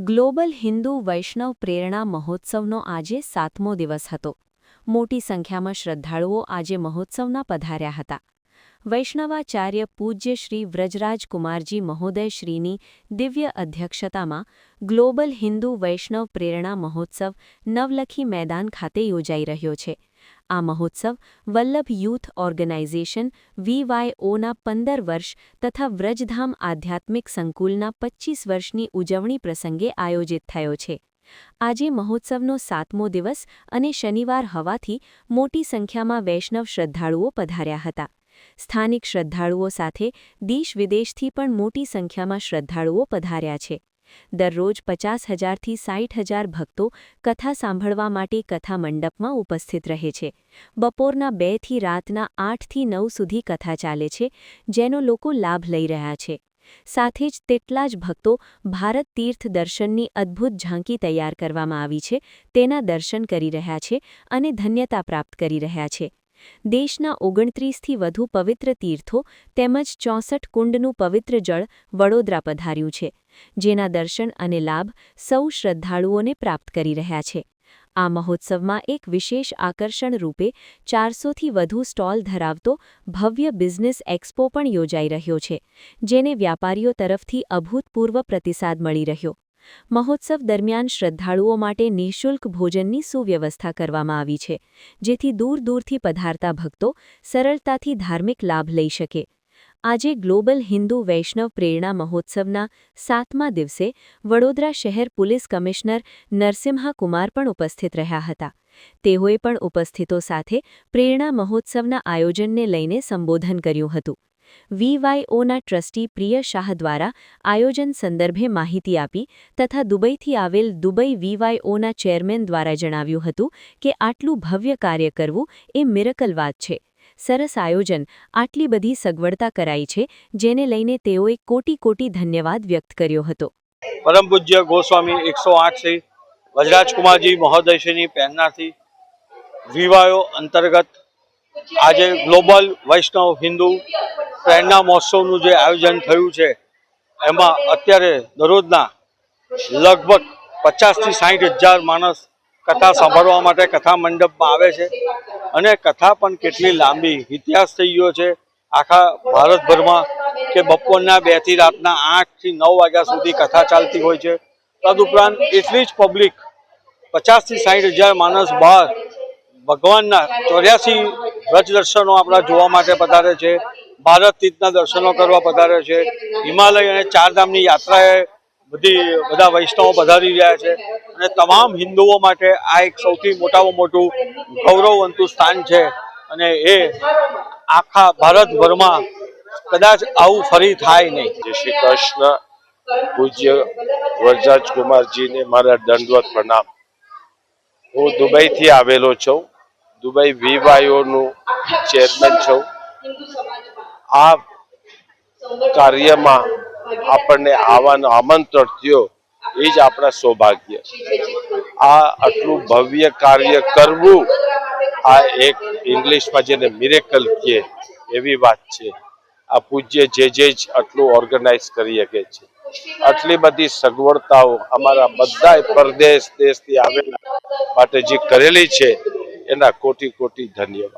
Global Hindu વૈષ્ણવ પ્રેરણા મહોત્સવનો આજે 7મો દિવસ હતો। મોટી સંખ્યામાં શ્રદ્ધાળુઓ આજે મહોત્સવના પધાર્યા હતા। વૈષ્ણવાચાર્ય પૂજ્ય શ્રી વ્રજરાજ કુમારજી મહોદય શ્રીની દિવ્ય અધ્યક્ષતામાં ગ્લોબલ હિન્દુ વૈષ્ણવ પ્રેરણા મહોત્સવ નવલખી મેદાન ખાતે યોજાઈ રહ્યો છે। આ મહોત્સવ વલ્લભ યુથ ઓર્ગેનાઇઝેશન VYOના 15 વર્ષ તથા વ્રજધામ આધ્યાત્મિક સંકુલના 25 વર્ષની ઉજવણી પ્રસંગે આયોજિત થયો છે। આજે મહોત્સવનો 7મો દિવસ અને શનિવાર હોવાથી મોટી સંખ્યામાં વૈષ્ણવ શ્રદ્ધાળુઓ પધાર્યા હતા। સ્થાનિક શ્રદ્ધાળુઓ સાથે દેશ-વિદેશથી પણ મોટી સંખ્યામાં શ્રદ્ધાળુઓ પધાર્યા છે। દરરોજ 50,000થી 60,000 ભક્તો કથા સાંભળવા માટે કથા મંડપમાં ઉપસ્થિત રહે છે। બપોરના 2 થી રાતના 8 થી 9 સુધી કથા ચાલે છે, જેનો લોકો લાભ લઈ રહ્યા છે। સાથે જ તેટલા જ ભક્તો ભારત તીર્થ દર્શનની અદ્ભુત ઝાંકી તૈયાર કરવામાં આવી છે, તેના દર્શન કરી રહ્યા છે અને ધન્યતા પ્રાપ્ત કરી રહ્યા છે। દેશના 29થી વધુ પવિત્ર તીર્થો તેમજ 64 કુંડનું પવિત્ર જળ વડોદરા પધાર્યું છે, જેના દર્શન અને લાભ સૌ શ્રદ્ધાળુઓને પ્રાપ્ત કરી રહ્યા છે। આ મહોત્સવમાં એક વિશેષ આકર્ષણ રૂપે 400થી વધુ સ્ટોલ ધરાવતો ભવ્ય બિઝનેસ એક્સપો પણ યોજાઈ રહ્યો છે, જેને વ્યાપારીઓ તરફથી અભૂતપૂર્વ પ્રતિસાદ મળી રહ્યો। મહોત્સવ દરમિયાન શ્રદ્ધાળુઓ માટે નિઃશુલ્ક ભોજનની સુવ્યવસ્થા કરવામાં આવી છે, જેથી દૂર-દૂરથી પધારતા ભક્તો સરળતાથી ધાર્મિક લાભ લઈ શકે। આજે ગ્લોબલ હિન્દુ વૈષ્ણવ પ્રેરણા મહોત્સવના 7મા દિવસે વડોદરા શહેર પોલીસ કમિશનર નરસિમ્હા કુમાર પણ ઉપસ્થિત રહ્યા હતા। તેઓએ પણ ઉપસ્થિતો સાથે પ્રેરણા મહોત્સવના આયોજનને લઈને સંબોધન કર્યું હતું। VYOના ટ્રસ્ટી પ્રિય શાહ દ્વારા આયોજન સંદર્ભે માહિતી આપી તથા દુબઈથી આવેલ દુબઈ VYOના ચેરમેન દ્વારા જણાવ્યું હતું કે આટલું ભવ્ય કાર્ય કરવું એ મિરેકલ વાત છે। સરસ આયોજન, આટલી બધી સગવડતા કરાઈ છે, જેને લઈને તેઓએ કોટી ધન્યવાદ વ્યક્ત કર્યો હતો। પરમ પૂજ્ય ગોસ્વામી 108 શ્રી વ્રજરાજ કુમારજી મહોદયશ્રીની પ્રેરણાથી VYO અંતર્ગત આજે ગ્લોબલ વૈષ્ણવ હિન્દુ પ્રેરણા મહોત્સવનું જે આયોજન થયું છે, એમાં અત્યારે દરરોજના લગભગ 50થી 60,000 માણસ કથા સાંભળવા માટે કથા મંડપમાં આવે છે અને કથા પણ કેટલી લાંબી ઇતિહાસ થઈ ગયો છે આખા ભારતભરમાં કે બપોરના 2 થી રાતના 8 થી 9 વાગ્યા સુધી કથા ચાલતી હોય છે। તદુપરાંત એટલી જ પબ્લિક 50થી 60,000 માણસ બહાર ભગવાનના 84 વ્રજ દર્શનો આપણા જોવા માટે પધારે છે, ભારત તીર્થના દર્શનો કરવા પધારે છે, હિમાલય અને 4 ધામની યાત્રાએ બધા વૈષ્ણવો પધારી રહ્યા છે અને તમામ હિન્દુઓ માટે આ એક સૌથી મોટામાં મોટું ગૌરવવંતું સ્થાન છે અને એ આખા ભારતભરમાં કદાચ આવું ફરી થાય નહીં। જય શ્રી કૃષ્ણ। પૂજ્ય વ્રજરાજ કુમારજીને મારા દંડવત પ્રણામ। હું દુબઈથી આવેલો છું, દુબઈ VYOનું ચેરમેન છું। આ કાર્યમાં આપણને આવવાનું આમંત્રણ થયો એ જ આપણા સૌભાગ્ય। આ આટલું ભવ્ય કાર્ય કરવું આ એક ઇંગ્લિશમાં જેને મિરેકલ કહે એવી વાત છે। આ પૂજ્ય જે જ આટલું ઓર્ગેનાઇઝ કરી શકે છે। આટલી બધી સગવડતાઓ અમારા બધા પરદેશ દેશથી આવેલા માટે જે કરેલી છે એના કોટી ધન્યવાદ।